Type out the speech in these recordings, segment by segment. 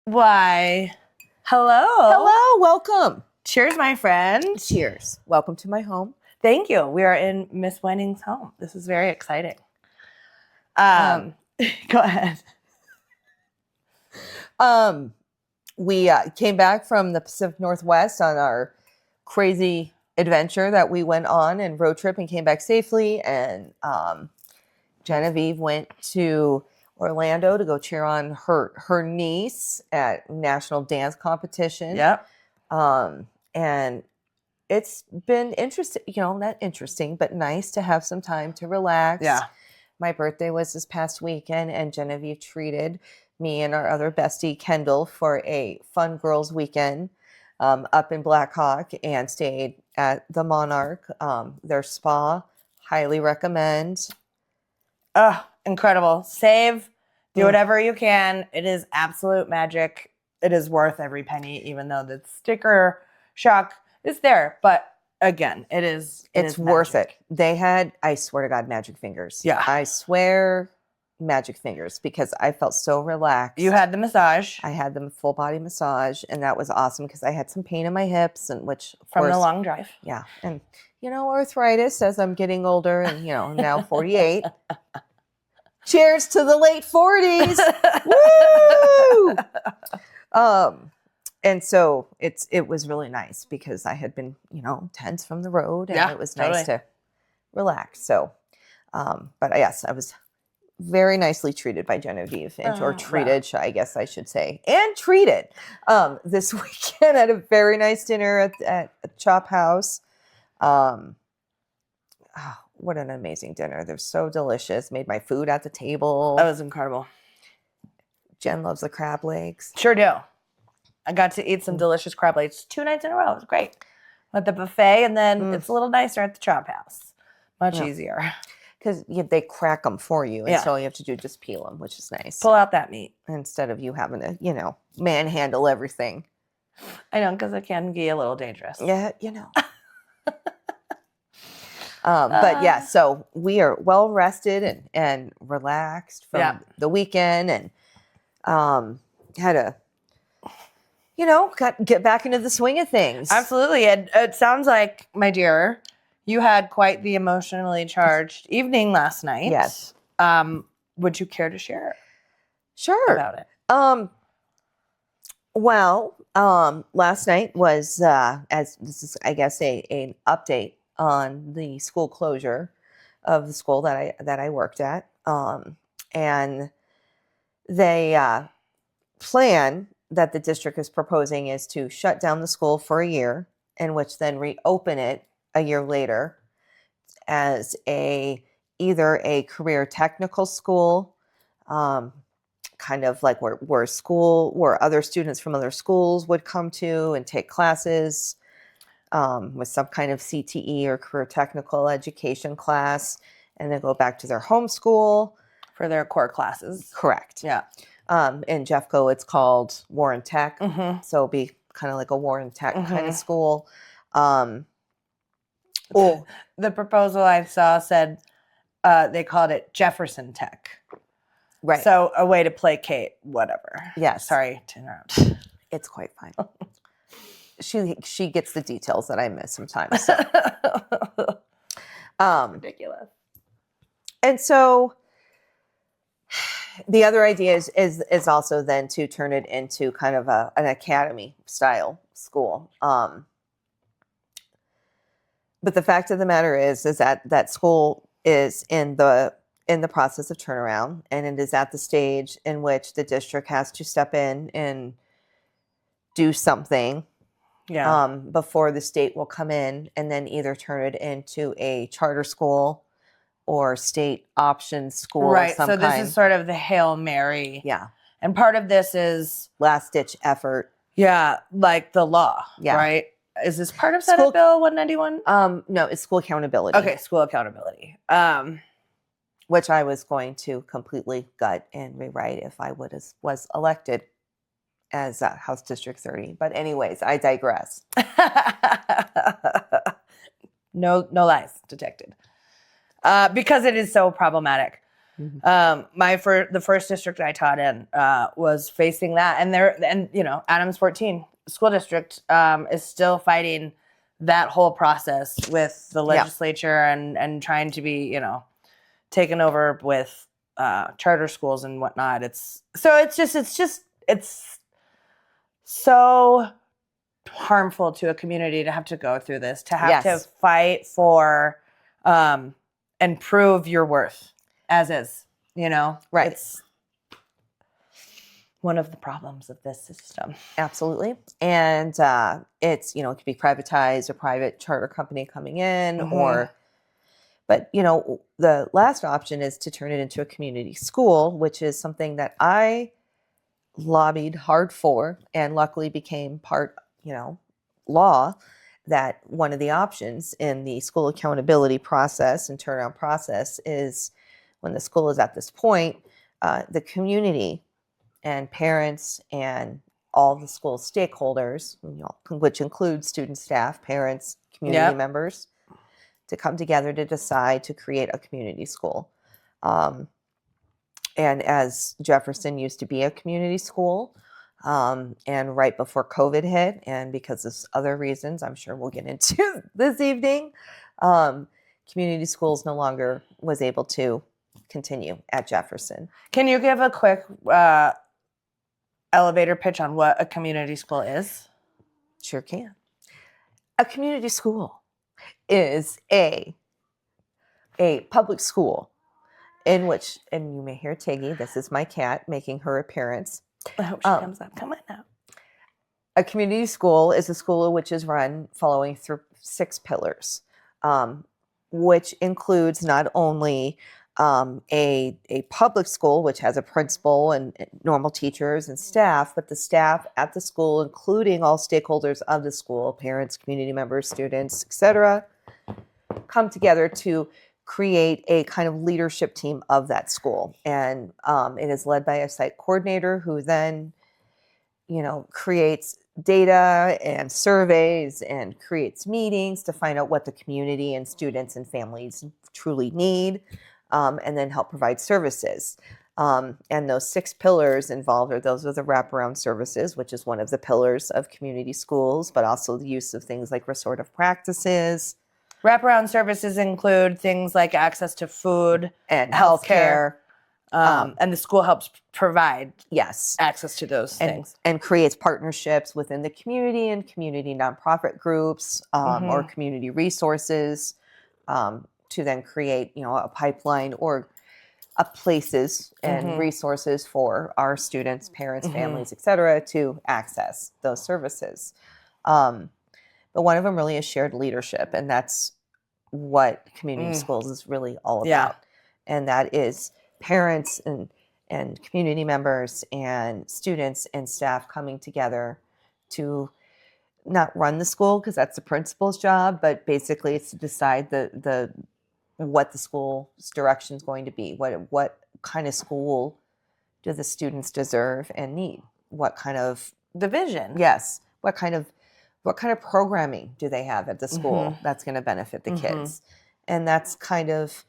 Why, hello. Hello, welcome. Cheers, my friend. Cheers. Welcome to my home. Thank you. We are in Miss Wenning's home. This is very exciting. Go ahead. We came back from the Pacific Northwest on our crazy adventure that we went on and road trip and came back safely. And Genevieve went to Orlando to go cheer on her niece at national dance competition. Yep. And it's been interesting, not interesting, but nice to have some time to relax. Yeah. My birthday was this past weekend, and Genevieve treated me and our other bestie, Kendall, for a fun girls' weekend up in Black Hawk and stayed at the Monarch, their spa. Highly recommend. Oh, incredible. Save, do whatever you can. It is absolute magic. It is worth every penny, even though the sticker shock is there. But again, it's worth it. They had, I swear to God, magic fingers. Yeah. I swear magic fingers, because I felt so relaxed. You had the massage. I had the full body massage, and that was awesome because I had some pain in my hips, and which of From course, the long drive. Yeah. And arthritis as I'm getting older and now 48. Cheers to the late 40s. Woo! And so it was really nice because I had been, tense from the road, and it was nice to relax. So, but yes, I was very nicely treated by Genevieve, or treated, I guess I should say, and treated this weekend at a very nice dinner at a Chop House. What an amazing dinner. They're so delicious. Made my food at the table. That was incredible. Jen loves the crab legs. Sure do. I got to eat some delicious crab legs 2 nights in a row. It was great. At the buffet, and then it's a little nicer at the Chop House. Much easier. Because they crack them for you, and so all you have to do is just peel them, which is nice. Pull out that meat. Instead of you having to, manhandle everything. I know, because it can be a little dangerous. Yeah, But yeah, so we are well rested and relaxed from the weekend, and had to, get back into the swing of things. Absolutely. It sounds like, my dear, you had quite the emotionally charged evening last night. Yes. Would you care to share about it? Last night was, as this is, I guess, an update on the school closure of the school that I worked at. And they plan that the district is proposing is to shut down the school for a year, in which then reopen it a year later as either a career technical school, kind of like where other students from other schools would come to and take classes, with some kind of CTE or career technical education class, and then go back to their home school for their core classes. Correct. Yeah. In Jeffco, it's called Warren Tech. Mm-hmm. So it'll be kind of like a Warren Tech kind of school. The proposal I saw said they called it Jefferson Tech. Right. So a way to placate whatever. Yes. Sorry to interrupt. It's quite fine. She gets the details that I miss sometimes. So. Ridiculous. And so the other idea is also then to turn it into kind of an academy style school. But the fact of the matter is that school is in the process of turnaround, and it is at the stage in which the district has to step in and do something. Yeah. Before the state will come in and then either turn it into a charter school or state option school. Right. Of some so kind. This is sort of the Hail Mary. Yeah. And part of this is last ditch effort. Yeah, like the law. Yeah. Right. Is this part of Senate Bill 191? No, it's school accountability. Okay, school accountability. Which I was going to completely gut and rewrite if I was elected as House District 30. But anyways, I digress. No lies detected. Because it is so problematic. The first district I taught in was facing that, and Adams 14 school district is still fighting that whole process with the legislature and trying to be taken over with charter schools and whatnot. It's so harmful to a community to have to go through this, to have to fight for and prove your worth as is, Right. It's one of the problems of this system. Absolutely. And it's, it could be privatized, a private charter company coming in, but the last option is to turn it into a community school, which is something that I lobbied hard for and luckily became part, law, that one of the options in the school accountability process and turnaround process is when the school is at this point, the community and parents and all the school stakeholders, which includes student, staff, parents, community members, to come together to decide to create a community school. And as Jefferson used to be a community school, and right before COVID hit, and because of other reasons I'm sure we'll get into this evening, community schools no longer was able to continue at Jefferson. Can you give a quick elevator pitch on what a community school is? Sure can. A community school is a public school in which, and you may hear Tiggy, this is my cat making her appearance. I hope she comes up. Come on now. A community school is a school which is run following through 6 pillars, which includes not only a public school, which has a principal and normal teachers and staff, but the staff at the school, including all stakeholders of the school, parents, community members, students, etc., come together to create a kind of leadership team of that school. And it is led by a site coordinator who then, creates data and surveys and creates meetings to find out what the community and students and families truly need, and then help provide services. And those 6 pillars involved those are the wraparound services, which is one of the pillars of community schools, but also the use of things like restorative practices. Wraparound services include things like access to food and healthcare. And the school helps provide access to those things. And creates partnerships within the community and community nonprofit groups or community resources to then create, a pipeline or places and resources for our students, parents, families, et cetera, to access those services. But one of them really is shared leadership, and that's what community schools is really all about. And that is parents and community members and students and staff coming together to not run the school, because that's the principal's job, but basically it's to decide what the school's direction is going to be. What kind of school do the students deserve and need? What kind of the vision? Yes. What kind of programming do they have at the school that's going to benefit the kids? And that's kind of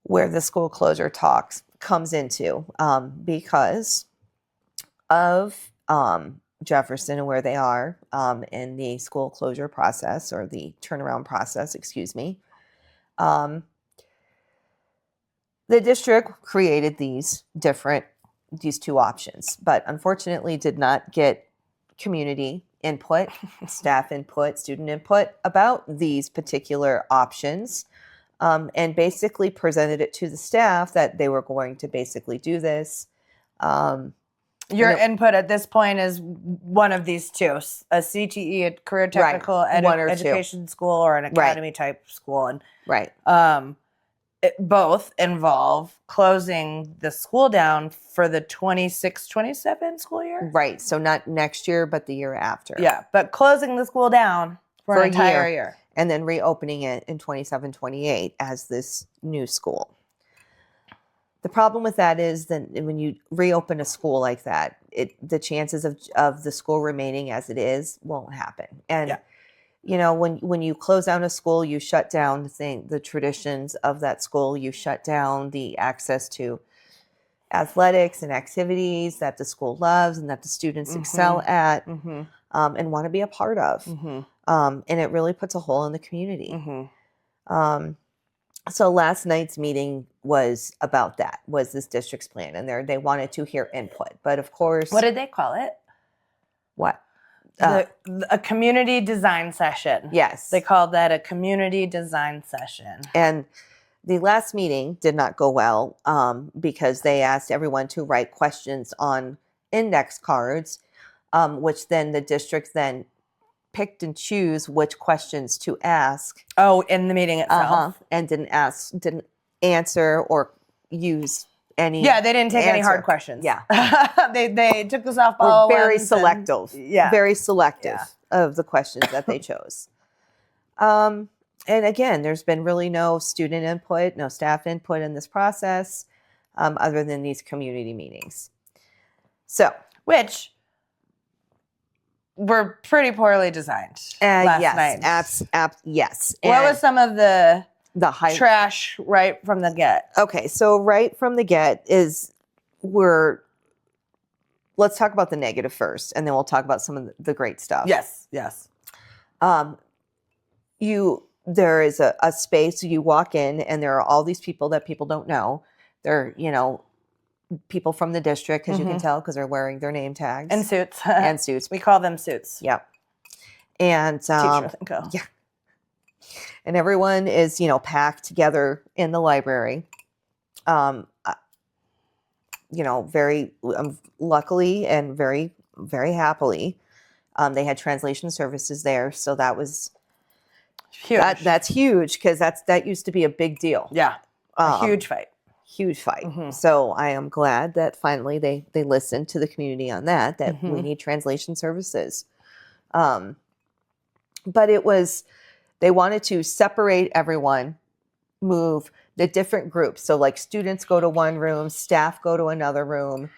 where the school closure talks comes into, because of Jefferson and where they are in the school closure process, or the turnaround process, excuse me. The district created these 2 options, but unfortunately did not get community input, staff input, student input about these particular options, and basically presented it to the staff that they were going to basically do this. Your input at this point is one of these 2, a CTE, a career technical education school, or an academy type school. And both involve closing the school down for the 26-27 school year. Right. So not next year, but the year after. Yeah. But closing the school down for an entire year. And then reopening it in 27-28 as this new school. The problem with that is that when you reopen a school like that, the chances of the school remaining as it is won't happen. And you know, when you close down a school, you shut down the traditions of that school. You shut down the access to athletics and activities that the school loves and that the students excel at and want to be a part of. And it really puts a hole in the community. So last night's meeting was about that, was this district's plan. And they wanted to hear input. But of course... What did they call it? What? A community design session. Yes. They called that a community design session. And the last meeting did not go well because they asked everyone to write questions on index cards, which then the district then picked and choose which questions to ask. Oh, in the meeting itself. And didn't answer or use any. Yeah, they didn't take any hard questions. Yeah. they took the softball. Very selective. Very selective of the questions that they chose. And again, there's been really no student input, no staff input in this process, other than these community meetings. So, which were pretty poorly designed last night. Yes. What was some of the hype trash right from the get? Okay, so right from the get let's talk about the negative first, and then we'll talk about some of the great stuff. Yes. There is a space, you walk in, and there are all these people that people don't know. They're, people from the district, because you can tell because they're wearing their name tags. And suits. We call them suits. Yep. And teacher lingo. Yeah. And everyone is, packed together in the library. Very luckily and very, very happily, they had translation services there. So that was huge. That's huge because that used to be a big deal. Yeah. A huge fight. So I am glad that finally they listened to the community on that we need translation services. But they wanted to separate everyone, move the different groups. So like students go to one room, staff go to another room.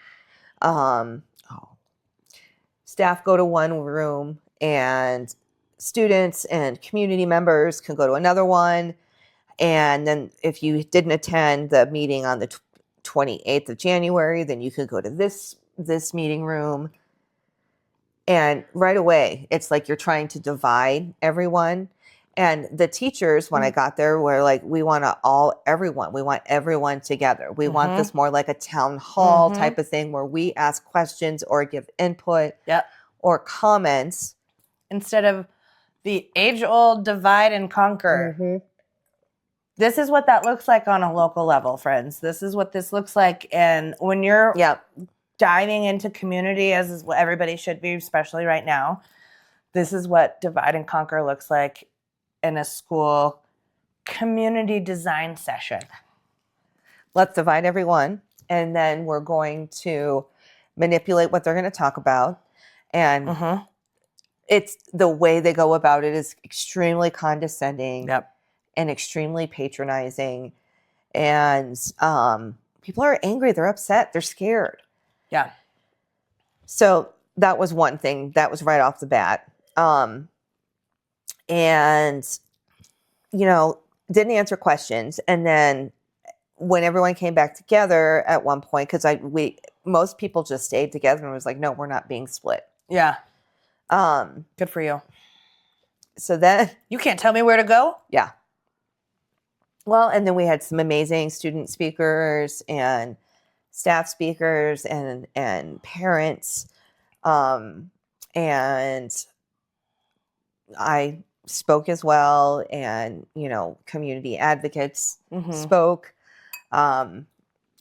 Staff go to one room, and students and community members can go to another one. And then if you didn't attend the meeting on the 28th of January, then you could go to this meeting room. And right away, it's like you're trying to divide everyone. And the teachers, when I got there, were like, we want everyone together. We want this more like a town hall type of thing where we ask questions or give input or comments. Instead of the age-old divide and conquer. This is what that looks like on a local level, friends. This is what this looks like. And when you're diving into community, as is what everybody should be, especially right now, this is what divide and conquer looks like in a school community design session. Let's divide everyone, and then we're going to manipulate what they're going to talk about. And it's the way they go about it is extremely condescending. And extremely patronizing. And people are angry. They're upset. They're scared. Yeah. So that was one thing. That was right off the bat. And, didn't answer questions. And then when everyone came back together at one point, because most people just stayed together and was like, no, we're not being split. Yeah. Good for you. So then... You can't tell me where to go? Yeah. Well, and then we had some amazing student speakers and staff speakers and parents. And I spoke as well. And, community advocates spoke.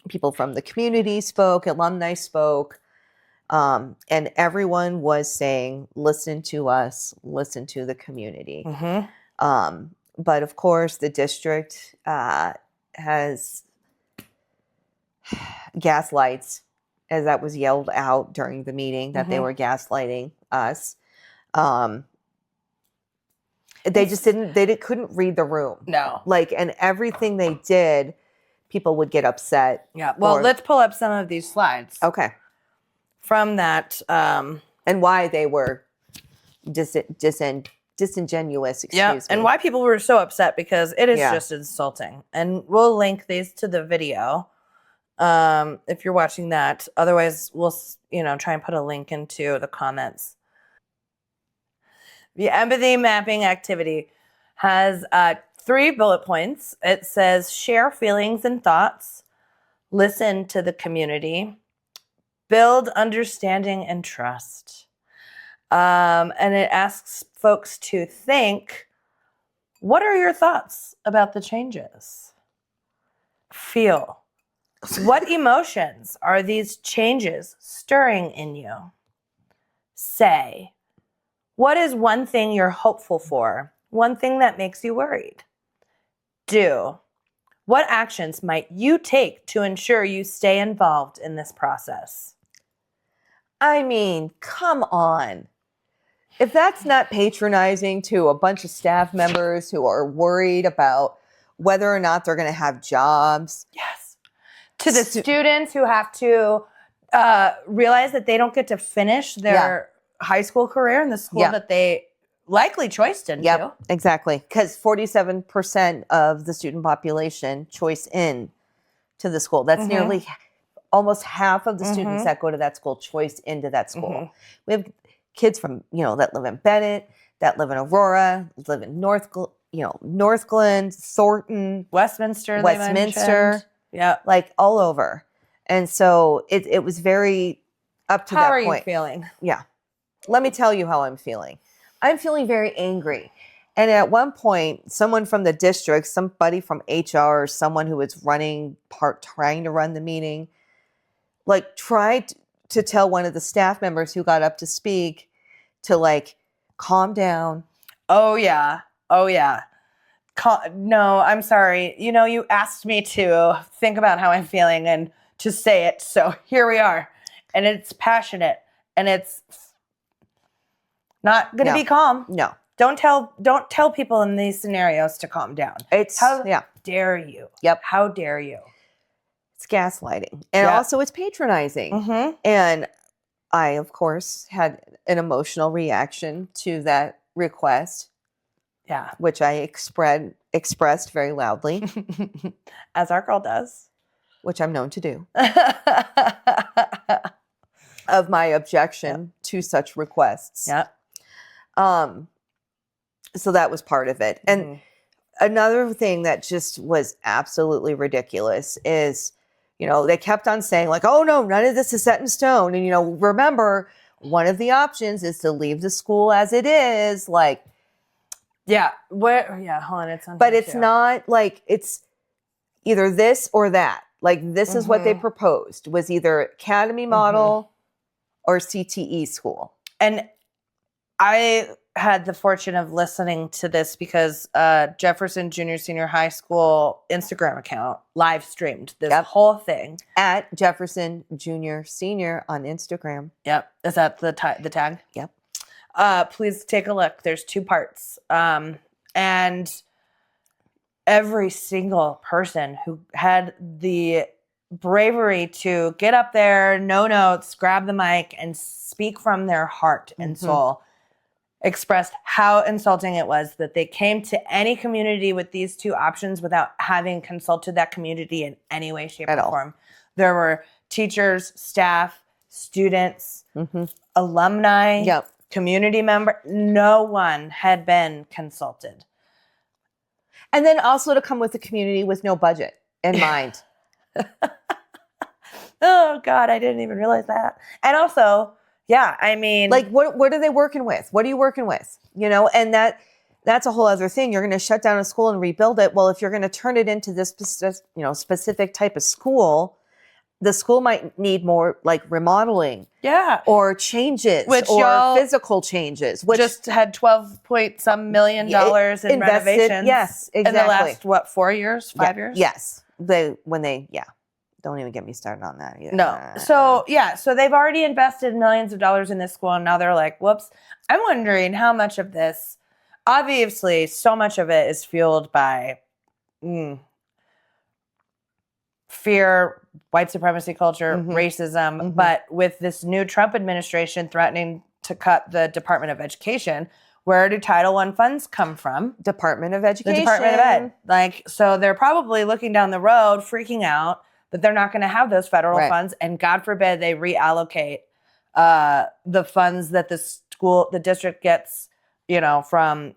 People from the community spoke. Alumni spoke. And everyone was saying, listen to us, listen to the community. But of course, the district has gaslights, as that was yelled out during the meeting, that they were gaslighting us. They just couldn't read the room. No. And everything they did, people would get upset. Yeah. Well, let's pull up some of these slides. Okay. From that. And why they were disenchanted disingenuous, Yeah, excuse me. and why people were so upset, because it is Yeah. just insulting. And we'll link these to the video if you're watching that. Otherwise, we'll try and put a link into the comments. The empathy mapping activity has 3 bullet points. It says share feelings and thoughts, listen to the community, build understanding and trust. And it asks folks to think, what are your thoughts about the changes? Feel. What emotions are these changes stirring in you? Say. What is one thing you're hopeful for? One thing that makes you worried? Do. What actions might you take to ensure you stay involved in this process? I mean, come on. If that's not patronizing to a bunch of staff members who are worried about whether or not they're going to have jobs. Yes. To the students who have to realize that they don't get to finish their high school career in the school that they likely choiced into. Yep, exactly. Because 47% of the student population choice in to the school. That's nearly almost half of the students that go to that school choice into that school. We have kids from, that live in Bennett, that live in Aurora, live in Northglenn, Thornton, Westminster. Yeah. Like all over. And so it was very up to that point. How are you feeling? Yeah. Let me tell you how I'm feeling. I'm feeling very angry. And at one point, someone from the district, somebody from HR, someone who was trying to run the meeting, tried to tell one of the staff members who got up to speak to calm down. Oh, yeah. No, I'm sorry. You asked me to think about how I'm feeling and to say it. So here we are. And it's passionate and it's not going to be calm. No. Don't tell people in these scenarios to calm down. How dare you? Yep. How dare you? It's gaslighting. And also it's patronizing. And I, of course, had an emotional reaction to that request. Yeah. Which I expressed very loudly. As our girl does. Which I'm known to do. Of my objection to such requests. Yeah. So that was part of it. And another thing that just was absolutely ridiculous is, they kept on saying oh no, none of this is set in stone. And, remember, one of the options is to leave the school as it is. Yeah. Hold on. It's on. But it's not it's either this or that. This is what they proposed was either academy model or CTE school. And I had the fortune of listening to this because Jefferson Jr. Senior High School Instagram account live streamed this whole thing. At Jefferson Jr. Senior on Instagram. Yep. Is that the tag? Yep. Please take a look. There's 2 parts. And every single person who had the bravery to get up there, no notes, grab the mic, and speak from their heart and soul expressed how insulting it was that they came to any community with these 2 options without having consulted that community in any way, shape, or form. There were teachers, staff, students, alumni, community member. No one had been consulted. And then also to come with the community with no budget in mind. Oh, God, I didn't even realize that. And also, yeah, I mean... what are they working with? What are you working with? And that's a whole other thing. You're going to shut down a school and rebuild it. Well, if you're going to turn it into this specific type of school, the school might need more remodeling. Yeah. Or changes. Or physical changes. Which just had $12 million in renovations. Yes, exactly. In the last, 4 years? 5 years? Yes. Don't even get me started on that either. No. So they've already invested millions of dollars in this school, and now they're like, whoops. I'm wondering how much of this, obviously, so much of it is fueled by fear, white supremacy culture, racism. But with this new Trump administration threatening to cut the Department of Education, where do Title I funds come from? Department of The Education. Department of Ed. Like, so they're probably looking down the road, freaking out that they're not going to have those federal funds. And God forbid they reallocate the funds that the district gets, from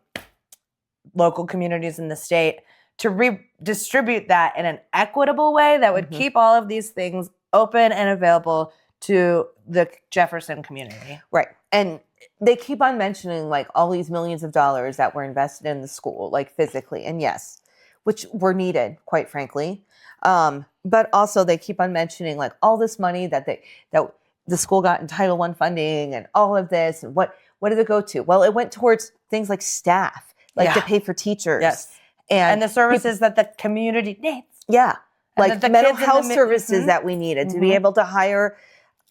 local communities in the state, to redistribute that in an equitable way that would keep all of these things open and available to the Jefferson community. Right. And they keep on mentioning like all these millions of dollars that were invested in the school, like physically. And yes, which were needed, quite frankly. But also they keep on mentioning like all this money that the school got in Title I funding and all of this. And what did it go to? Well, it went towards things like staff, like to pay for teachers. Yes. And the services that the community needs. Yeah. And like mental health services that we needed to be able to hire,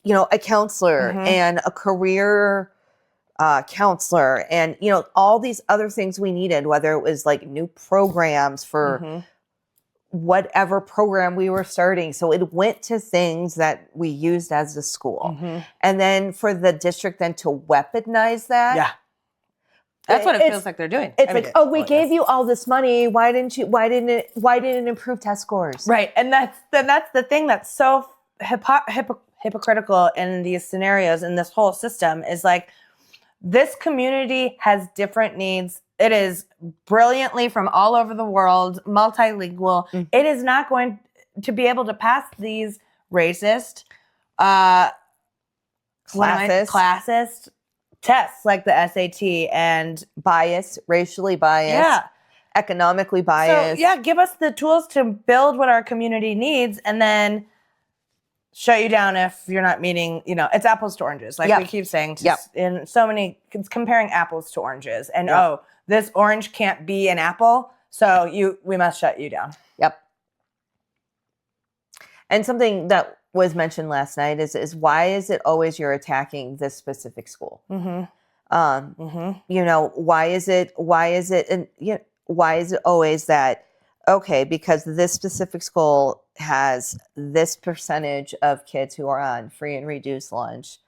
a counselor and a career counselor and, all these other things we needed, whether it was like new programs for whatever program we were starting. So it went to things that we used as a school. And then for the district then to weaponize that. Yeah. That's what it feels like they're doing. It's we gave you all this money. Why didn't it improve test scores? Right. And that's the thing that's so hypocritical in these scenarios, in this whole system, is like, this community has different needs. It is brilliantly from all over the world, multilingual. It is not going to be able to pass these racist, classist tests like the SAT and racially biased, economically biased. So give us the tools to build what our community needs, and then shut you down if you're not meeting, it's apples to oranges. Like we keep saying in so many, it's comparing apples to oranges. And this orange can't be an apple, so we must shut you down. Yep. And something that was mentioned last night is why is it always you're attacking this specific school? Why is it always that, okay, because this specific school has this percentage of kids who are on free and reduced lunch,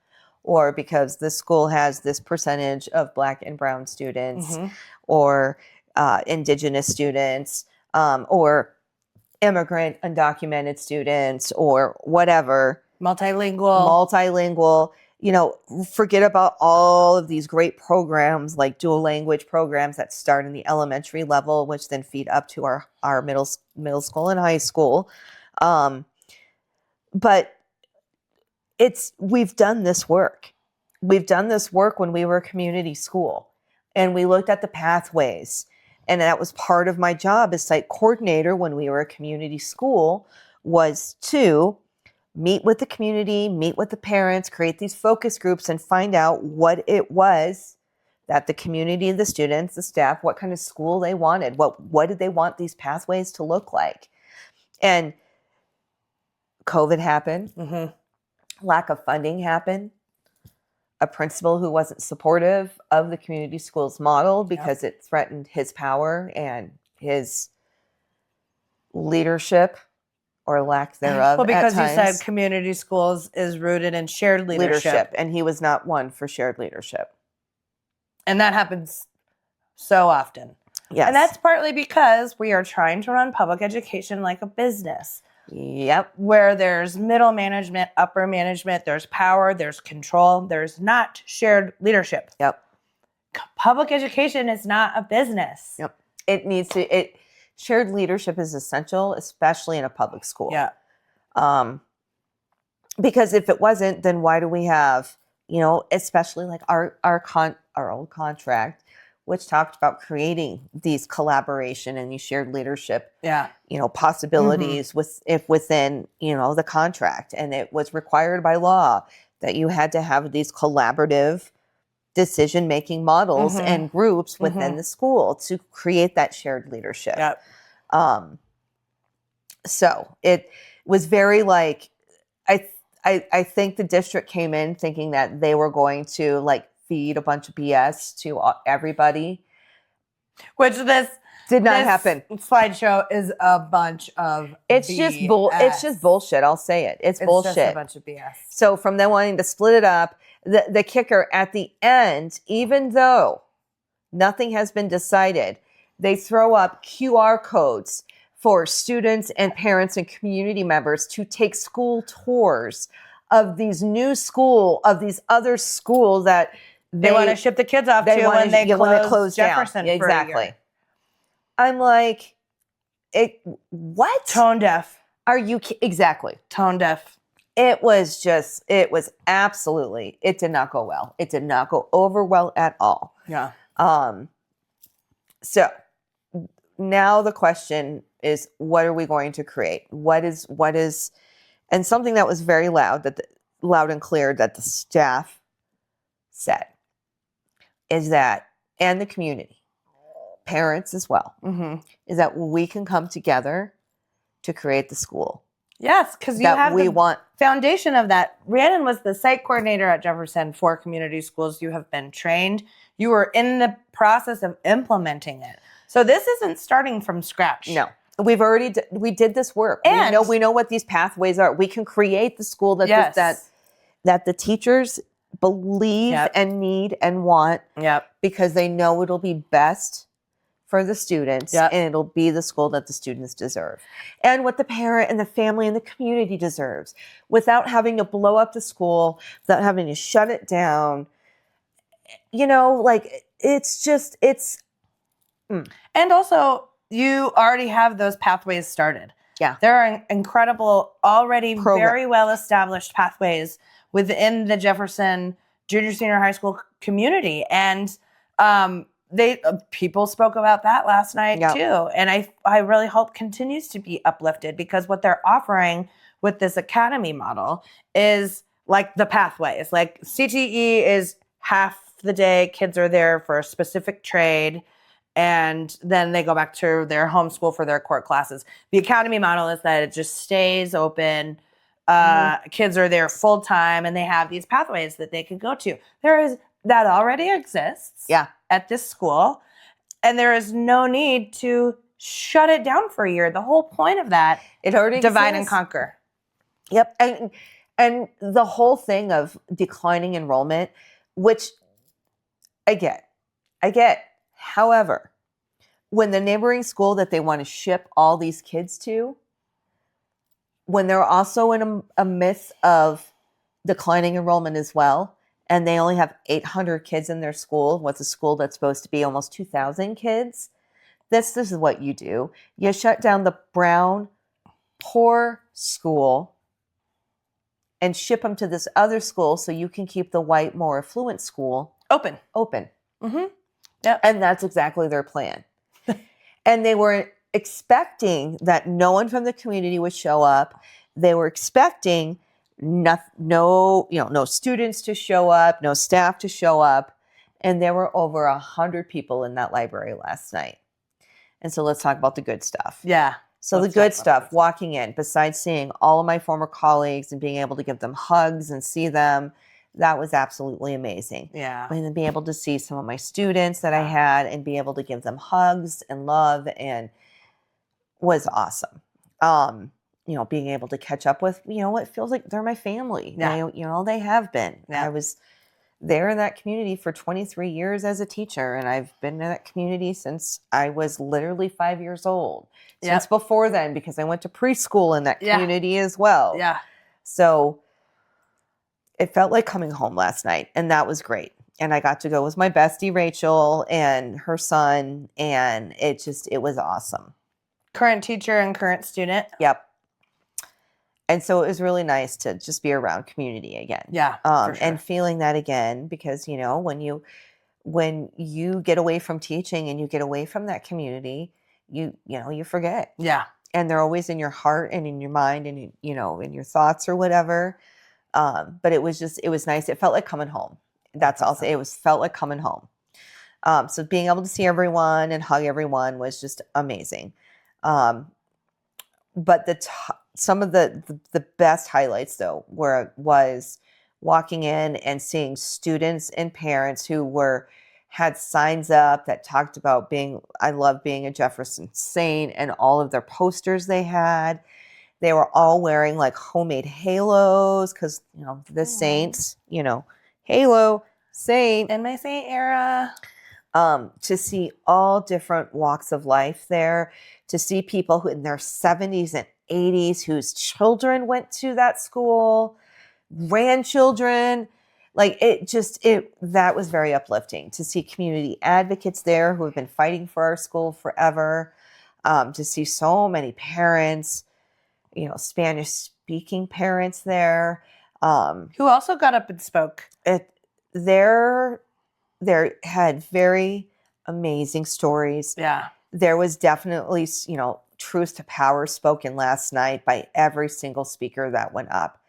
or because this school has this percentage of Black and brown students, or Indigenous students, or immigrant undocumented students, or whatever. Multilingual. Forget about all of these great programs like dual language programs that start in the elementary level, which then feed up to our middle school and high school. But we've done this work. We've done this work when we were a community school, and we looked at the pathways. And that was part of my job as site coordinator when we were a community school, was to meet with the community, meet with the parents, create these focus groups, and find out what it was that the community, the students, the staff, what kind of school they wanted. What did they want these pathways to look like? And COVID happened. Lack of funding happened. A principal who wasn't supportive of the community schools model because it threatened his power and his leadership, or lack thereof. Well, because at you times. said community schools is rooted in shared leadership. And he was not one for shared leadership. And that happens so often. Yes. And that's partly because we are trying to run public education like a business. Yep. Where there's middle management, upper management, there's power, there's control, there's not shared leadership. Yep. Public education is not a business. Yep. Shared leadership is essential, especially in a public school. Yeah. Because if it wasn't, then why do we have, especially like our old contract, which talked about creating these collaboration and these shared leadership, possibilities within, the contract. And it was required by law that you had to have these collaborative decision-making models and groups within the school to create that shared leadership. Yep. So it was very like, I think the district came in thinking that they were going to like feed a bunch of BS to everybody. Which this did not happen. Slideshow is a bunch of it's BS. It's just bullshit. I'll say it. It's bullshit. Just a bunch of BS. So from them wanting to split it up, the kicker at the end, even though Nothing has been decided. They throw up QR codes for students and parents and community members to take school tours of these new school, of these other schools that they want to ship the kids off to when they close Jefferson down. for a year. I'm like, what? Tone deaf. Are you exactly tone deaf? It was absolutely, it did not go well. It did not go over well at all. Yeah. So now the question is, what are we going to create? What is, and something that was very loud, loud and clear that the staff said is that, and the community, parents as well, is that we can come together to create the school. Yes, because you have the foundation of that. Rhiannon was the site coordinator at Jefferson for community schools. You have been trained. You were in the process of implementing it. So this isn't starting from scratch. No, we did this work. And we know what these pathways are. We can create the school that that the teachers believe and need and want. Because they know it'll be best for the students, and it'll be the school that the students deserve, and what the parent and the family and the community deserves, without having to blow up the school, without having to shut it down. And also, you already have those pathways started. Yeah. There are incredible, already very well-established pathways within the Jefferson Junior Senior High School community. And people spoke about that last night too. And I really hope continues to be uplifted, because what they're offering with this academy model is like the pathways. Like CTE is half the day, kids are there for a specific trade, and then they go back to their home school for their core classes. The academy model is that it just stays open. Kids are there full time, and they have these pathways that they can go to. That already exists at this school, and there is no need to shut it down for a year. The whole point of that, it already divide exists. and conquer. Yep. And the whole thing of declining enrollment, which I get. However, when the neighboring school that they want to ship all these kids to, when they're also in a midst of declining enrollment as well, and they only have 800 kids in their school, what's a school that's supposed to be almost 2,000 kids, this is what you do. You shut down the brown, poor school and ship them to this other school so you can keep the white, more affluent school open. Yep. And that's exactly their plan. And they were expecting that no one from the community would show up. They were expecting no students to show up, no staff to show up. And there were over 100 people in that library last night. And so let's talk about the good stuff. Yeah. So the good stuff, walking in, besides seeing all of my former colleagues and being able to give them hugs and see them, that was absolutely amazing. Yeah. And then be able to see some of my students that I had and be able to give them hugs and love and was awesome. Being able to catch up with, it feels like they're my family. Yeah. They have been. Yeah. I was there in that community for 23 years as a teacher, and I've been in that community since I was literally 5 years old. Since before then, because I went to preschool in that community as well. Yeah. So it felt like coming home last night, and that was great. And I got to go with my bestie, Rachel, and her son, and it was awesome. Current teacher and current student. Yep. And so it was really nice to just be around community again. Yeah, for sure. And feeling that again, because, when you get away from teaching and you get away from that community, you forget. Yeah. And they're always in your heart and in your mind and, in your thoughts or whatever. But it was nice. It felt like coming home. That's all. It felt like coming home. So being able to see everyone and hug everyone was just amazing. But some of the best highlights though was walking in and seeing students and parents who had signs up that talked about I love being a Jefferson Saint, and all of their posters they had. They were all wearing like homemade halos because, the Saints, halo, Saint. In my Saint era. to see all different walks of life there, to see people who in their 70s and 80s whose children went to that school, grandchildren. Like that was very uplifting to see community advocates there who have been fighting for our school forever, to see so many parents, Spanish speaking parents there. Who also got up and spoke. There had very amazing stories. Yeah. There was definitely, truth to power spoken last night by every single speaker that went up.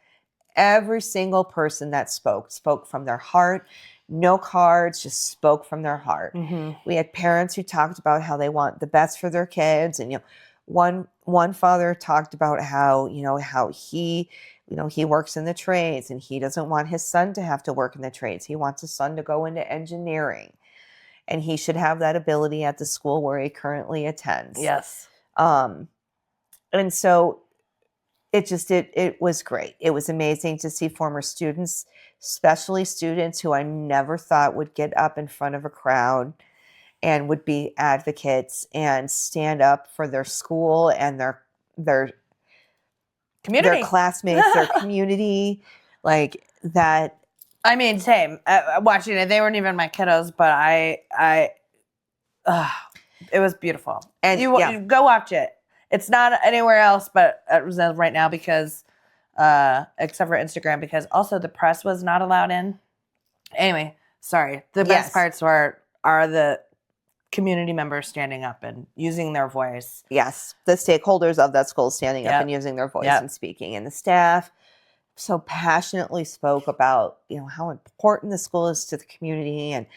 Every single person that spoke from their heart. No cards, just spoke from their heart. Mm-hmm. We had parents who talked about how they want the best for their kids. And, one father talked about how he works in the trades and he doesn't want his son to have to work in the trades. He wants his son to go into engineering and he should have that ability at the school where he currently attends. Yes. And so it was great. It was amazing to see former students, especially students who I never thought would get up in front of a crowd and would be advocates and stand up for their school and their Community. their classmates, their community, like that. I mean, same. Watching it, they weren't even my kiddos, but it was beautiful. And you go watch it. It's not anywhere else, but right now because, except for Instagram, because also the press was not allowed in. Anyway, sorry. The best parts are the community members standing up and using their voice. Yes, the stakeholders of that school standing up and using their voice and speaking, and the staff so passionately spoke about how important the school is to the community, and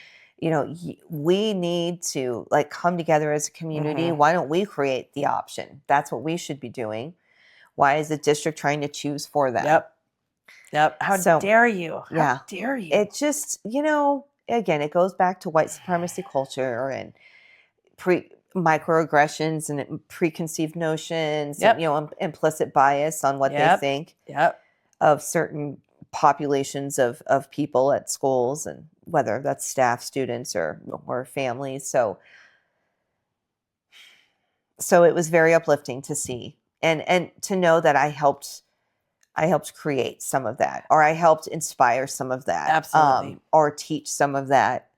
we need to come together as a community. Mm-hmm. Why don't we create the option? That's what we should be doing. Why is the district trying to choose for them? Yep. How dare you? How dare you? It just again, it goes back to white supremacy culture and microaggressions and preconceived notions, and, implicit bias on what they think of certain populations of people at schools, and whether that's staff, students, or families. So it was very uplifting to see and to know that I helped create some of that, or I helped inspire some of that. Absolutely. Or teach some of that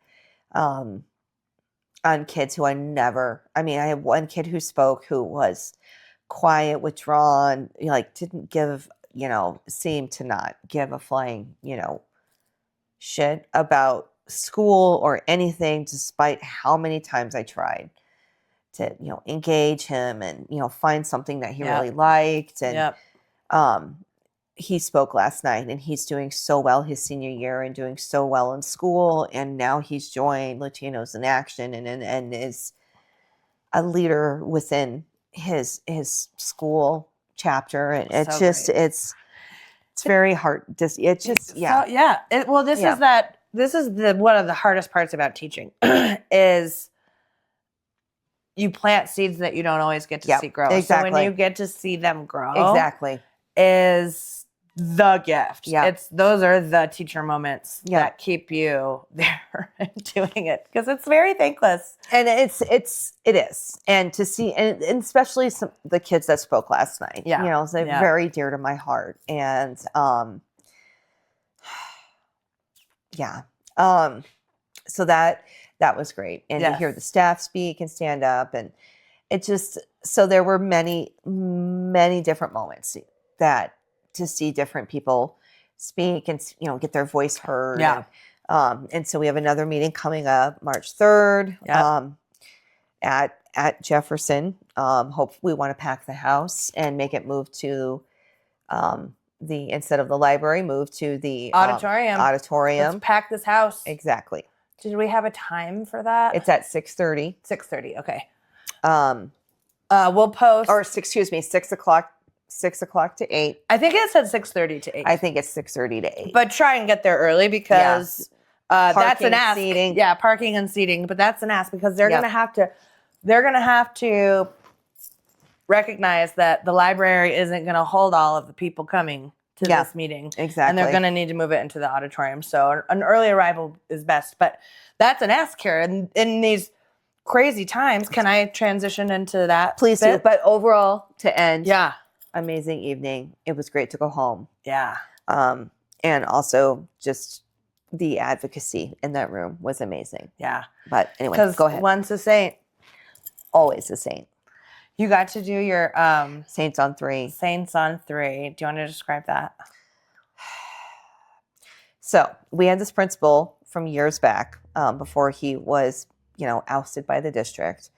on kids who I have one kid who spoke who was quiet, withdrawn, didn't give, seemed to not give a flying, shit about school or anything, despite how many times I tried to, engage him and, find something that he really liked. And he spoke last night, and he's doing so well his senior year and doing so well in school. And now he's joined Latinos in Action and is a leader within his school chapter. And it's so just, it's very hard. This is one of the hardest parts about teaching is you plant seeds that you don't always get to see grow. Exactly. So when you get to see them grow, is the gift. Those are the teacher moments that keep you there and doing it, because it's very thankless. And it is. And to see, and especially the kids that spoke last night, they're very dear to my heart. And so that was great. And to hear the staff speak and stand up, and it just, so there were many, many different moments that to see different people speak and, get their voice heard. And so we have another meeting coming up March 3rd at Jefferson. Hope we want to pack the house and make it move to instead of the library, move to the auditorium. Auditorium. Let's pack this house. Exactly. Did we have a time for that? It's at 6:30. 6:30. Okay. We'll post, or 6 o'clock. 6 o'clock to 8. I think it said 6:30 to 8. I think it's 6:30 to 8. But try and get there early, because that's an ask. Seating. Yeah, parking and seating. But that's an ask, because they're gonna have to recognize that the library isn't gonna hold all of the people coming to this meeting. Exactly. And they're going to need to move it into the auditorium. So an early arrival is best. But that's an ask here. And in these crazy times, can I transition into that? Please do. But overall, to end, yeah, amazing evening. It was great to go home. Yeah. And also just the advocacy in that room was amazing. Yeah. But anyway, go ahead. Once a saint. Always a saint. You got to do your Saints on 3. Saints on 3. Do you want to describe that? So we had this principal from years back before he was, ousted by the district.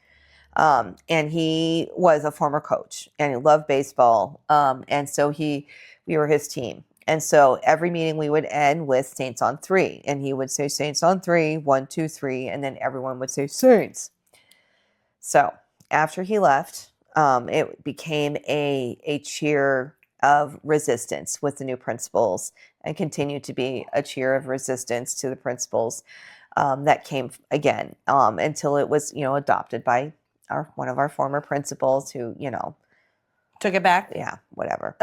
And he was a former coach and he loved baseball. And so we were his team. And so every meeting we would end with Saints on 3. And he would say Saints on 3, 1, 2, 3. And then everyone would say Saints. So after he left, it became a cheer of resistance with the new principals and continued to be a cheer of resistance to the principals that came again until it was, adopted by one of our former principals who, took it back. Yeah, whatever.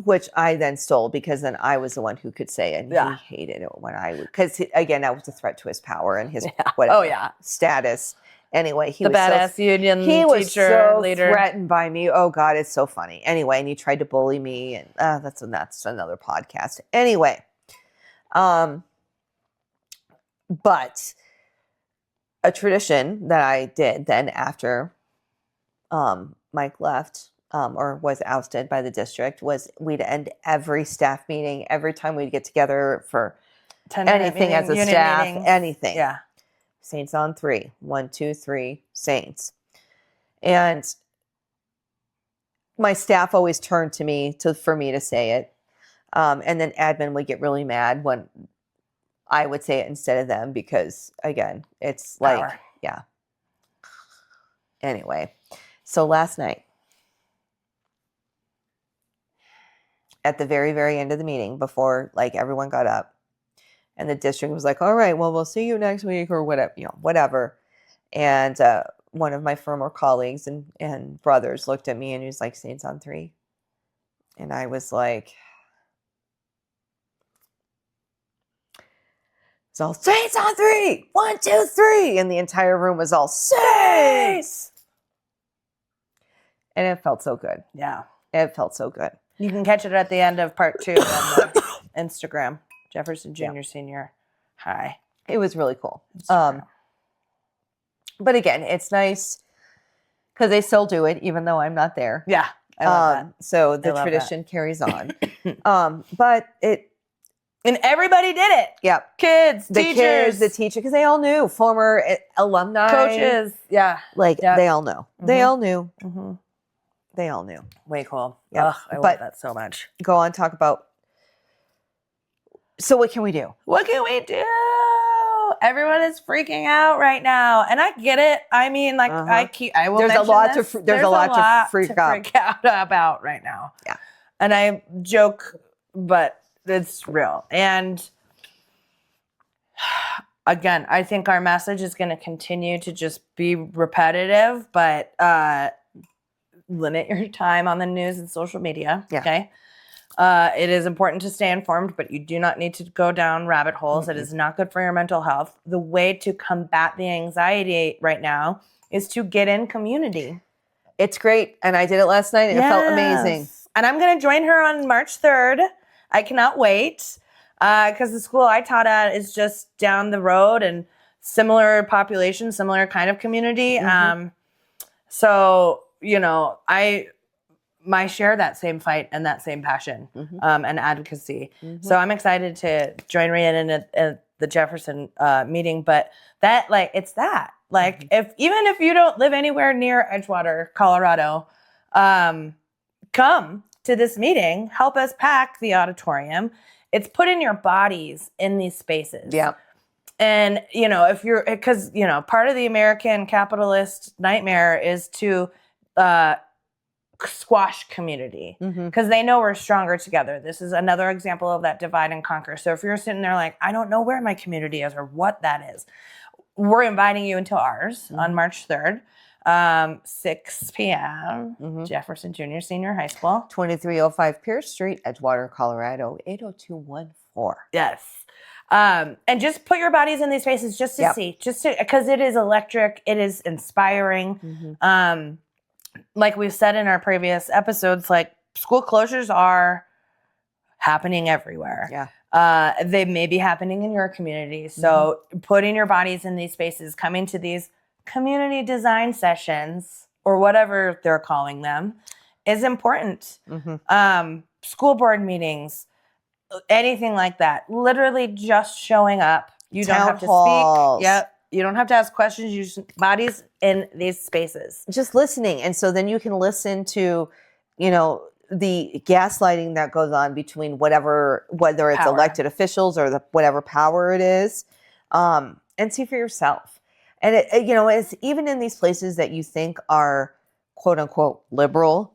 Which I then stole because then I was the one who could say it. And he hated it when I would, because again, that was a threat to his power and his status. Anyway, he the was badass union he was teacher so leader. Threatened by me. Oh God, it's so funny. Anyway, and he tried to bully me, and that's another podcast. Anyway, but a tradition that I did then after Mike left or was ousted by the district was we'd end every staff meeting every time we'd get together for anything as a staff, anything. Yeah. Saints on 3, 1, 2, 3, Saints. And my staff always turned to me for me to say it. And then admin would get really mad when I would say it instead of them because, again, it's Power. Yeah. Anyway, so last night, at the very, very end of the meeting, before everyone got up, and the district was like, all right, well, we'll see you next week or whatever. And one of my former colleagues and brothers looked at me and he was like, Saints on 3. And I was like, it's all Saints on 3, 1, 2, 3. And the entire room was all Saints. And it felt so good. Yeah. It felt so good. You can catch it at the end of part 2 on the Instagram. Jefferson Jr. Senior. Hi. It was really cool. But again, it's nice because they still do it, even though I'm not there. Yeah. I love that. So the tradition carries on. But and everybody did it. Yep. Kids, the teachers. Kids, the teacher, because they all knew. Former alumni. Coaches. Yeah. They all know. Mm-hmm. They all knew. Mm-hmm. They all knew. Way cool. Yep. Ugh, I love that so much. Go on, talk about. So what can we do? What can we do? Everyone is freaking out right now, and I get it. I mean, I will. There's a lot to freak out about right now. Yeah, and I joke, but it's real. And again, I think our message is going to continue to just be repetitive, but limit your time on the news and social media. Yeah. Okay. It is important to stay informed, but you do not need to go down rabbit holes. Mm-hmm. It is not good for your mental health. The way to combat the anxiety right now is to get in community. It's great. And I did it last night and it felt amazing. And I'm going to join her on March 3rd. I cannot wait because the school I taught at is just down the road and similar population, similar kind of community. Mm-hmm. So, I share that same fight and that same passion and advocacy. Mm-hmm. So I'm excited to join Rhiannon at the Jefferson meeting. But that, it's that. Even if you don't live anywhere near Edgewater, Colorado, come to this meeting. Help us pack the auditorium. It's putting your bodies in these spaces. Yeah. And, because part of the American capitalist nightmare is to squash community because they know we're stronger together. This is another example of that divide and conquer. So if you're sitting there I don't know where my community is or what that is, we're inviting you into ours on March 3rd. 6 p.m. Mhm. Jefferson Jr. Senior High School. 2305 Pierce Street, Edgewater, Colorado, 80214. Yes. And just put your bodies in these spaces just to Yep. see, because it is electric. It is inspiring. Mhm. Like we've said in our previous episodes, like school closures are happening everywhere. Yeah. They may be happening in your community. So putting your bodies in these spaces, coming to these community design sessions or whatever they're calling them is important. School board meetings, anything like that. Literally just showing up. You don't Town have to halls. speak. Yep. You don't have to ask questions. You just bodies in these spaces. Just listening. And so then you can listen to, the gaslighting that goes on between whether it's Power. elected officials or whatever power it is, and see for yourself. And it's even in these places that you think are quote unquote liberal.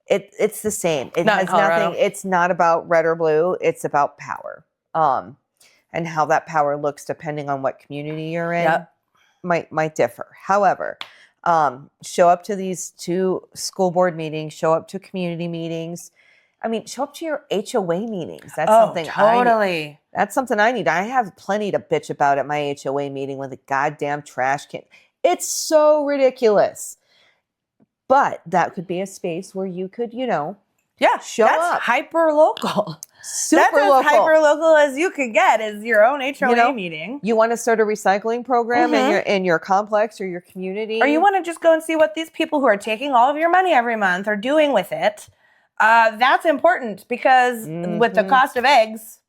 It's the same. It Not in has Colorado. nothing. It's not about red or blue. It's about power. And how that power looks depending on what community you're in. Yep. might differ. However, show up to these 2 school board meetings, show up to community meetings. I mean, show up to your HOA meetings. That's something totally. That's something I need. I have plenty to bitch about at my HOA meeting with a goddamn trash can. It's so ridiculous. But that could be a space where you could, show that's up. hyper local. Super That's local. as hyper local as you could get is your own HOA meeting. You want to start a recycling program in your complex or your community, or you want to just go and see what these people who are taking all of your money every month are doing with it. That's important because with the cost of eggs,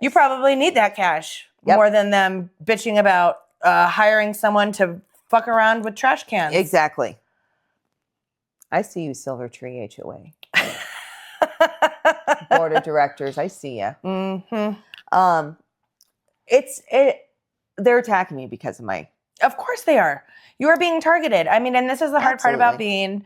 you probably need that cash more than them bitching about hiring someone to fuck around with trash cans. Exactly. I see you, Silver Tree HOA. Board of directors, I see you. They're attacking me because of my. Of course they are. You are being targeted. I mean, and this is the hard part about being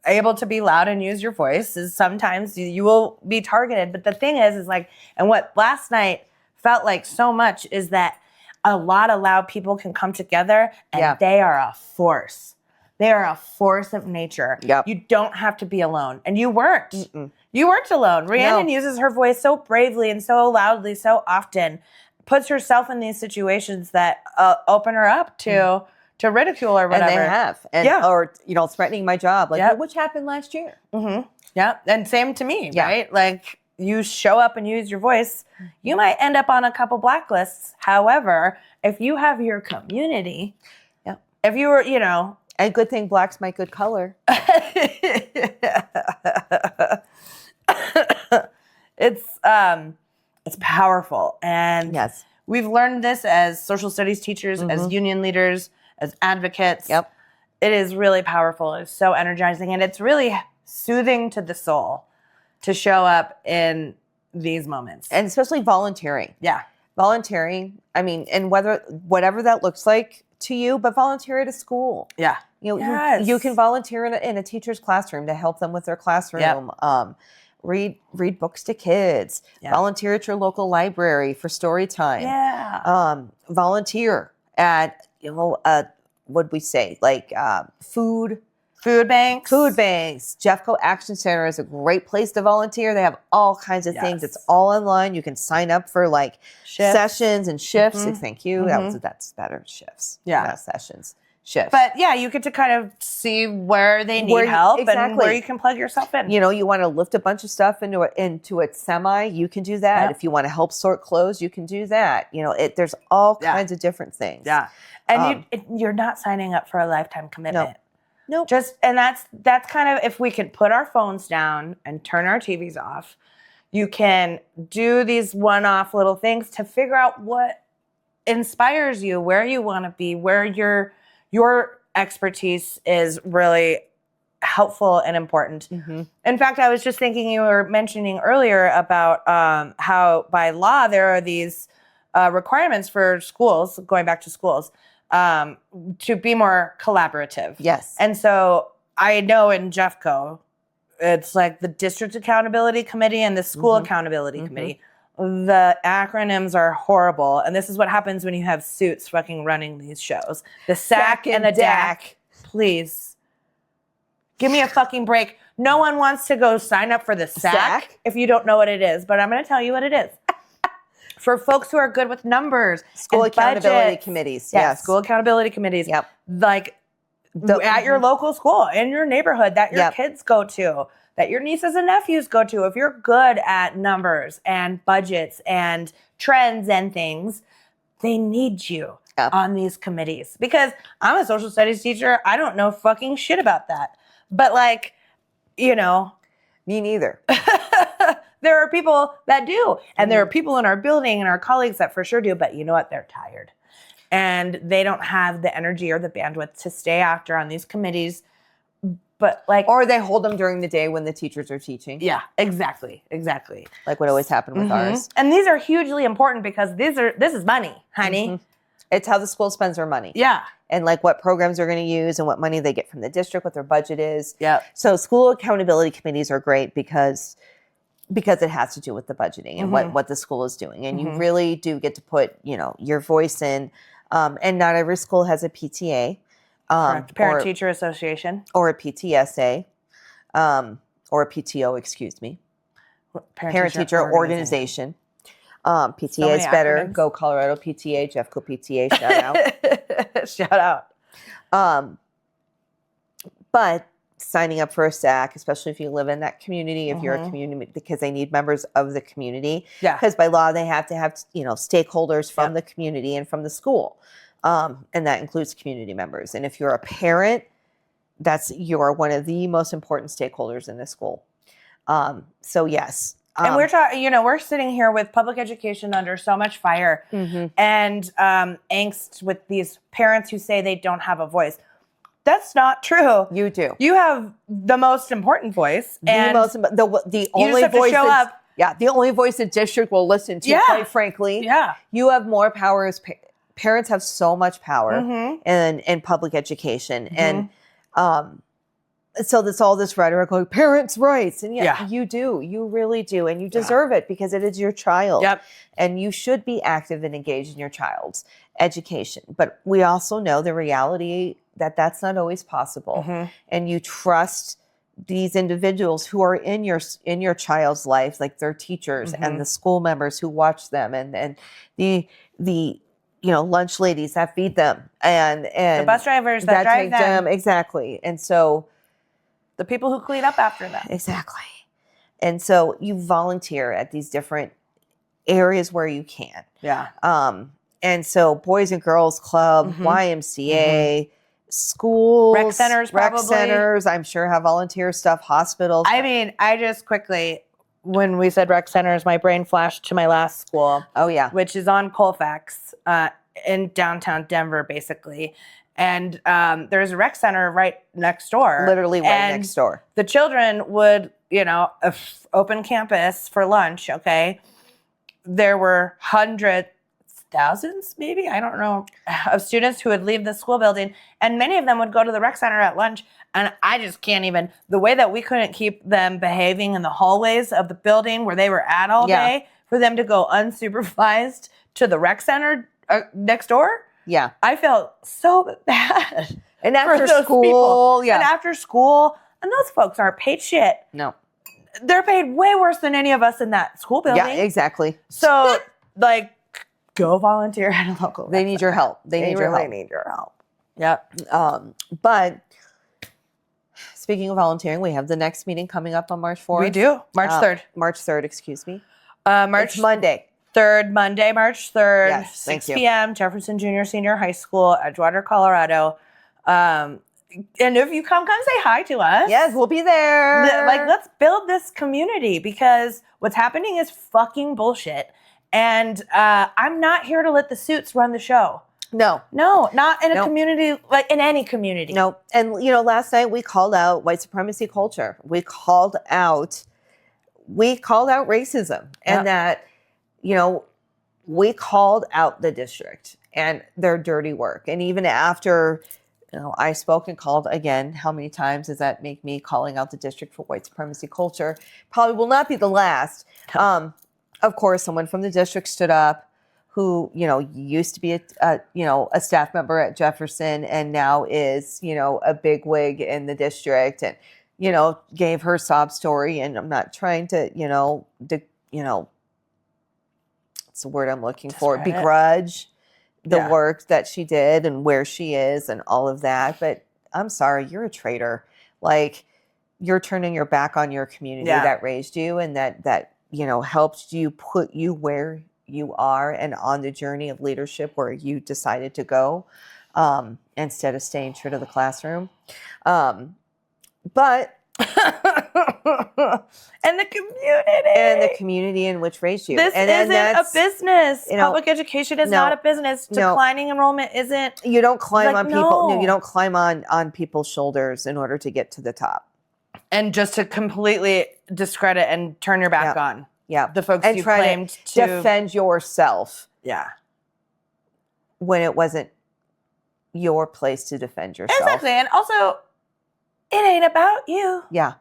able to be loud and use your voice is sometimes you will be targeted. But the thing is like, and what last night felt like so much is that a lot of loud people can come together and they are a force. They are a force of nature. Yep. You don't have to be alone. And you weren't. Mm-mm. You weren't alone. Rhiannon uses her voice so bravely and so loudly so often, puts herself in these situations that open her up to ridicule or whatever. And they have. Or, threatening my job. Like, which happened last year. Mm-hmm. Yeah. And same to me, right? Like, you show up and use your voice, you might end up on a couple blacklists. However, if you have your community, if you were, and good thing black's my good color. It's powerful. And we've learned this as social studies teachers, as union leaders, as advocates. Yep. It is really powerful. It's so energizing. And it's really soothing to the soul to show up in these moments. And especially volunteering. Yeah. Volunteering. I mean, and whatever that looks like to you, but volunteer at a school. Yeah. You can volunteer in a teacher's classroom to help them with their classroom. Yep. Read books to kids. Yep. Volunteer at your local library for story time. Yeah. Volunteer at what'd we say? Like food banks. Food banks. Jeffco Action Center is a great place to volunteer. They have all kinds of things. It's all online. You can sign up for like sessions and shifts. Thank you. That's better. Shifts. Yeah. Not sessions. Shifts. But you get to kind of see where they need help and where you can plug yourself in. You want to lift a bunch of stuff into a semi, you can do that. Yep. If you want to help sort clothes, you can do that. There's all kinds of different things. Yeah. And you're not signing up for a lifetime commitment. No. Nope. And that's kind of, if we could put our phones down and turn our TVs off, you can do these one-off little things to figure out what inspires you, where you want to be, where your expertise is really helpful and important. Mm-hmm. In fact, I was just thinking, you were mentioning earlier about how by law there are these requirements for schools, going back to schools, to be more collaborative. Yes. And so I know in Jeffco, it's like the District Accountability Committee and the School Accountability Committee The acronyms are horrible. And this is what happens when you have suits fucking running these shows. The SAC and the DAC. Please. Give me a fucking break. No one wants to go sign up for the SAC if you don't know what it is. But I'm going to tell you what it is. For folks who are good with numbers. School accountability committees. Yes. School accountability committees. Yep. Like at your local school, in your neighborhood, that your kids go to. That your nieces and nephews go to. If you're good at numbers and budgets and trends and things, they need you on these committees. Because I'm a social studies teacher. I don't know fucking shit about that. But like, you know. Me neither. There are people that do. And there are people in our building and our colleagues that for sure do. But you know what? They're tired. And they don't have the energy or the bandwidth to stay after on these committees. But like, or they hold them during the day when the teachers are teaching. Yeah, exactly. Like what always happened with ours. And these are hugely important because this is money, honey. It's how the school spends their money. Yeah. And like what programs they're going to use and what money they get from the district, what their budget is. Yeah. So school accountability committees are great because it has to do with the budgeting and what the school is doing. And you really do get to put, your voice in. And not every school has a PTA. Parent-Teacher Association. Or a PTSA. Or a PTO, excuse me. Parent-Teacher Organization. PTA is better. Go Colorado PTA, Jeffco PTA, shout out. Shout out. But signing up for a SAC, especially if you live in that community, if you're a community, because they need members of the community. Yeah. Because by law, they have to have, stakeholders from the community and from the school. And that includes community members. And if you're a parent, you're one of the most important stakeholders in the school. So yes. And we're talking, we're sitting here with public education under so much fire and angst with these parents who say they don't have a voice. That's not true. You do. You have the most important voice. The only voice show up. Yeah, the only voice the district will listen to, quite frankly. Yeah. You have more power as parents have so much power in public education. And so there's all this rhetoric like parents' rights. And you do. You really do. And you deserve it because it is your child. Yep. And you should be active and engaged in your child's education. But we also know the reality that that's not always possible. And you trust these individuals who are in your child's life, like their teachers and the school members who watch them and the lunch ladies that feed them and the bus drivers that drive them. Exactly. And so the people who clean up after them. Exactly. And so you volunteer at these different areas where you can. Yeah. And so Boys and Girls Club, YMCA, schools, rec centers, I'm sure have volunteer stuff, hospitals. I mean, I just quickly, when we said rec centers, my brain flashed to my last school. Oh, yeah. Which is on Colfax in downtown Denver, basically. And there's a rec center right next door. Literally next door. The children would, open campus for lunch, okay? There were thousands, maybe, I don't know, of students who would leave the school building. And many of them would go to the rec center at lunch. And I just can't even, the way that we couldn't keep them behaving in the hallways of the building where they were at all day, for them to go unsupervised to the rec center next door. Yeah. I felt so bad. And after school, people. And after school, and those folks aren't paid shit. No. They're paid way worse than any of us in that school building. Yeah, exactly. So, go volunteer at a local. They need your help. They need your help. Yep. But speaking of volunteering, we have the next meeting coming up on March 4th. We do. March 3rd. March 3rd, excuse me. It's Monday. Monday, March 3rd, yes, 6 p.m., Jefferson Jr. Senior High School, Edgewater, Colorado. And if you come say hi to us. Yes, we'll be there. Let's build this community because what's happening is fucking bullshit. And I'm not here to let the suits run the show. No, not in a community, like in any community. No. And, last night we called out white supremacy culture. We called out racism and that, we called out the district and their dirty work. And even after, I spoke and called again, how many times does that make me calling out the district for white supremacy culture? Probably will not be the last. of course, someone from the district stood up who, used to be a staff member at Jefferson and now is, a big wig in the district, and, gave her sob story. And I'm not trying to, it's the word I'm looking for, begrudge the work that she did and where she is and all of that. But I'm sorry, you're a traitor. Like, you're turning your back on your community that raised you and that helped you put you where you are and on the journey of leadership where you decided to go, instead of staying true to the classroom. But and the community in which raised you. This isn't a business. Public education is not a business. Declining enrollment isn't. You don't climb on people. No, you don't climb on people's shoulders in order to get to the top. And just to completely discredit and turn your back on. Yeah. The folks you claimed to defend yourself. Yeah. When it wasn't your place to defend yourself. Exactly. And also, it ain't about you. Yeah.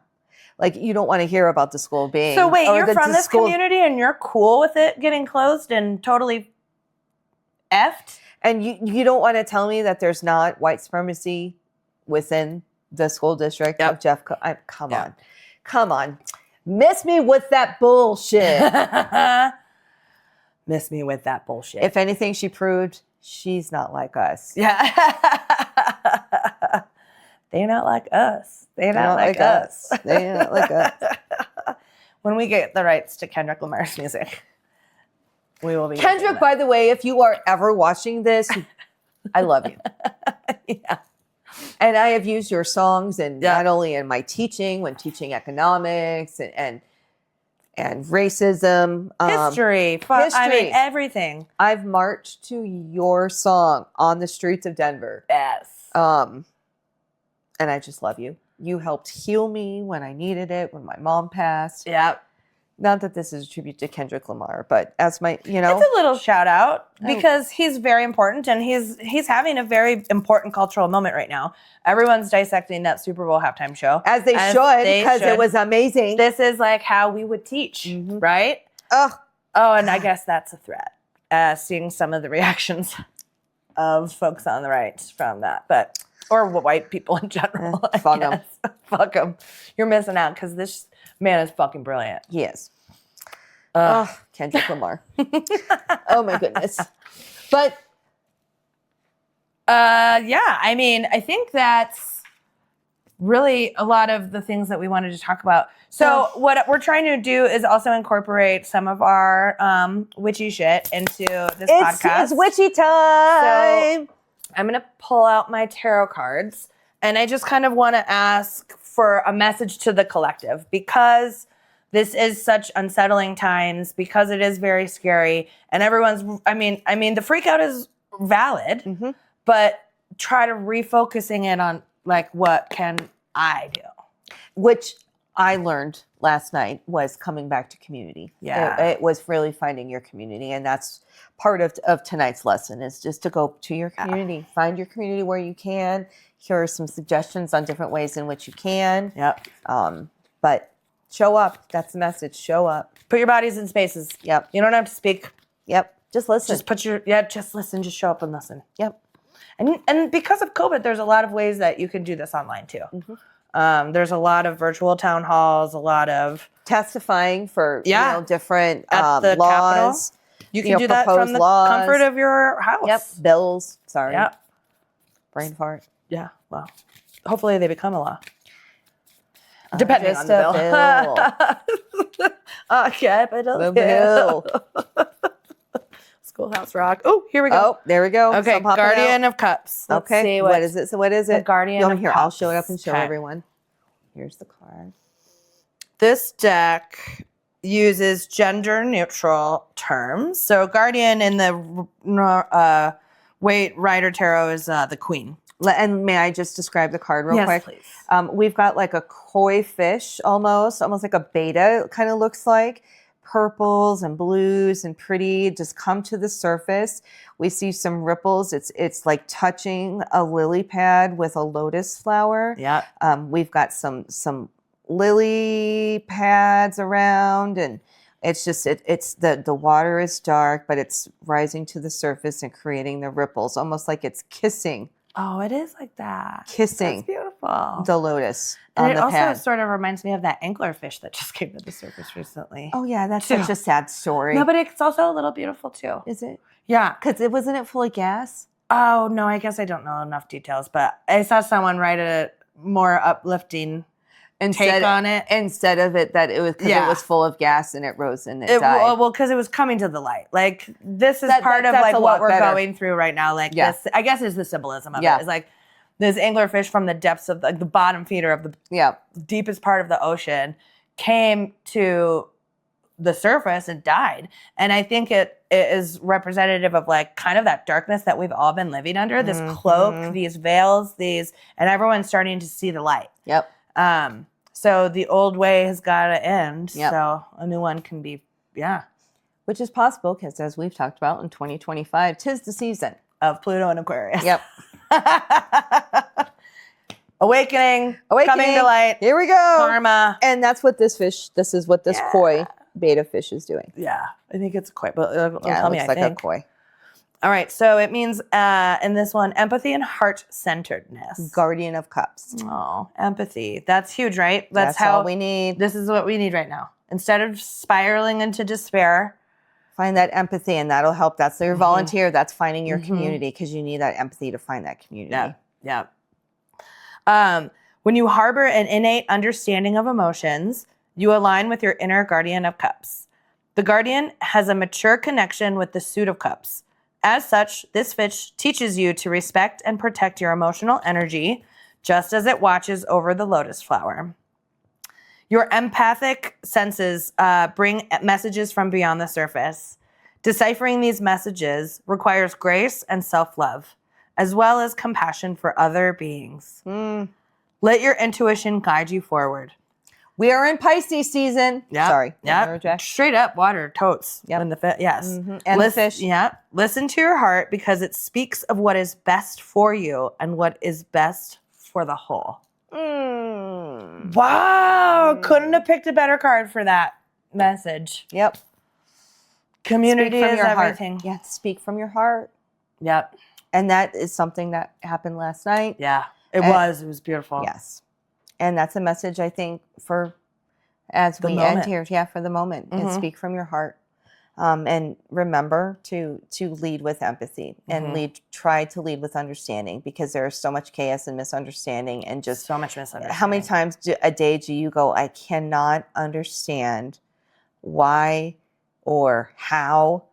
Like, you don't want to hear about the school being. So wait, you're from this community and you're cool with it getting closed and totally effed? And you don't want to tell me that there's not white supremacy within the school district of Jeffco. Come on. Miss me with that bullshit. Miss me with that bullshit. If anything, she proved she's not like us. Yeah. They're not like us. They're not like us. They're not like us. When we get the rights to Kendrick Lamar's music, we will be. Kendrick, by the way, if you are ever watching this, I love you. Yeah. And I have used your songs, and not only in my teaching, when teaching economics and racism, history. I mean, everything. I've marched to your song on the streets of Denver. Yes. And I just love you. You helped heal me when I needed it, when my mom passed. Yeah. Not that this is a tribute to Kendrick Lamar, but as my, It's a little shout out because he's very important and he's having a very important cultural moment right now. Everyone's dissecting that Super Bowl halftime show. As they should, because it was amazing. This is like how we would teach, right? Oh, and I guess that's a threat. Seeing some of the reactions of folks on the right from that, or white people in general. Fuck them. Fuck them. You're missing out because this man is fucking brilliant. He is. Kendrick Lamar. Oh my goodness. But I mean, I think that's really a lot of the things that we wanted to talk about. So what we're trying to do is also incorporate some of our witchy shit into this podcast. It's witchy time. So I'm going to pull out my tarot cards, and I just kind of want to ask for a message to the collective because this is such unsettling times, because it is very scary, and everyone's, I mean, the freak out is valid, but try to refocusing it on, like, what can I do? Which I learned last night was coming back to community. Yeah. It was really finding your community. And that's part of tonight's lesson, is just to go to your community. Find your community where you can. Here are some suggestions on different ways in which you can. Yep. But show up. That's the message. Show up. Put your bodies in spaces. Yep. You don't have to speak. Yep. Just listen. Just listen. Just show up and listen. Yep. And because of COVID, there's a lot of ways that you can do this online too. There's a lot of virtual town halls, a lot of testifying for different at the laws. Capitol. You can do that from the comfort of your house. Yep. Bills. Sorry. Yep. Brain fart. Yeah. Well, hopefully they become a law. Depending on the bill. Capital Hill. Schoolhouse Rock. Oh, here we go. Oh, there we go. Okay, Guardian of Cups. Let's see what is it? So what is it? The Guardian of here, Cups. I'll show it up and show everyone. Here's the card. This deck uses gender-neutral terms. So Guardian in the Rider Tarot is the Queen. And may I just describe the card real quick? Please. We've got like a koi fish almost like a beta, it kind of looks like. Purples and blues and pretty just come to the surface. We see some ripples. It's like touching a lily pad with a lotus flower. Yeah. We've got some lily pads around, and It's just it's the water is dark, but it's rising to the surface and creating the ripples, almost like it's kissing Oh, it is like that. Kissing. That's beautiful. the lotus And on it the also pad. sort of reminds me of that anglerfish that just came to the surface recently. Oh yeah, that's Yeah. such a sad story. No, but it's also a little beautiful too. Is it? Yeah. Because it wasn't it full of gas? Oh, no, I guess I don't know enough details, but I saw someone write a more uplifting take on it. Instead of it that it was because Yeah. it was full of gas and it rose and it died. Well, because it was coming to the light. Like, this is That's part of a what lot we're better. going through right now. Like, Yeah. this, I guess, is the symbolism of Yeah. it. It's like this anglerfish from the depths of the bottom feeder of the Yeah. deepest part of the ocean came to the surface and died. And I think it is representative of like kind of that darkness that we've all been living under, this cloak, these veils, and everyone's starting to see the light. Yep. So the old way has got to end. Yep. So a new one can be, Which is possible because as we've talked about in 2025, 'tis the season. of Pluto and Aquarius. Yep. Awakening, coming to light, Here we go. karma. And that's what this is what this koi beta fish is doing. Yeah, I think it's quite, but it'll Yeah, tell it me, looks I like think. a koi. All right, so it means in this one, empathy and heart-centeredness. Guardian of Cups. Oh, empathy. That's huge, right? That's how all we need. This is what we need right now. Instead of spiraling into despair. Find that empathy and that'll help. That's your volunteer. That's finding your community because you need that empathy to find that community. Yeah. When you harbor an innate understanding of emotions, you align with your inner guardian of cups. The guardian has a mature connection with the suit of cups. As such, this fish teaches you to respect and protect your emotional energy, just as it watches over the lotus flower. Your empathic senses bring messages from beyond the surface. Deciphering these messages requires grace and self-love, as well as compassion for other beings. Let your intuition guide you forward. We are in Pisces season. Yep. Sorry. Yeah. Straight up water, totes. Yep. And the yes. And the fish. Yeah. Listen to your heart because it speaks of what is best for you and what is best for the whole. Wow. Couldn't have picked a better card for that message. Yep. Community Speak from is your everything. Heart. Yeah, speak from your heart. Yep. And that is something that happened last night. Yeah. It was beautiful. Yes. And that's a message, I think, for as The we moment. end here. Yeah, for the moment. And speak from your heart. And remember to lead with empathy and try to lead with understanding because there is so much chaos and misunderstanding and just So much misunderstanding. how many times a day do you go, I cannot understand why or how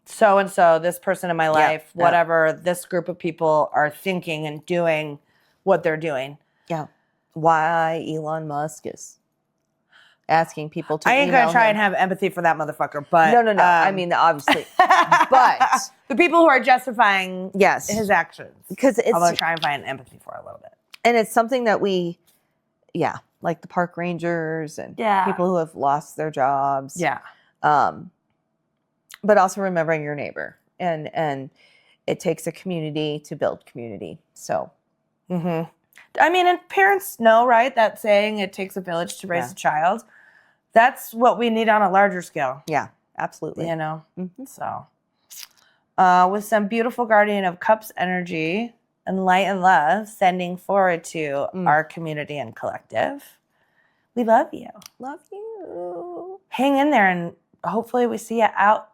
so this person in my life, yeah. whatever this group of people are thinking and doing what they're doing. Yeah. Why Elon Musk is asking people to I ain't email gonna try him. and have empathy for that motherfucker, but No. I mean, obviously. But the people who are justifying yes. his actions. Because I'm gonna it's try and find empathy for a little bit. and it's something that we like the park rangers and people who have lost their jobs. Yeah. But also remembering your neighbor. And it takes a community to build community. So I mean, and parents know, right? That saying, it takes a village to raise a child. That's what we need on a larger scale. yeah, absolutely. You know? So, with some beautiful Guardian of Cups energy and light and love, sending forward to our community and collective. We love you. Love you. Hang in there and hopefully we see you out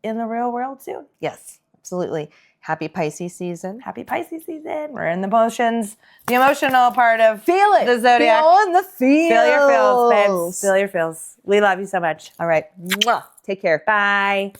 in the real world soon. Yes, absolutely. Happy Pisces season. Happy Pisces season. We're in the emotions, the emotional part of Feel it. the zodiac. Feel the feels. Feel your feels, babes. Feel your feels. We love you so much. All right. Mwah. Take care. Bye.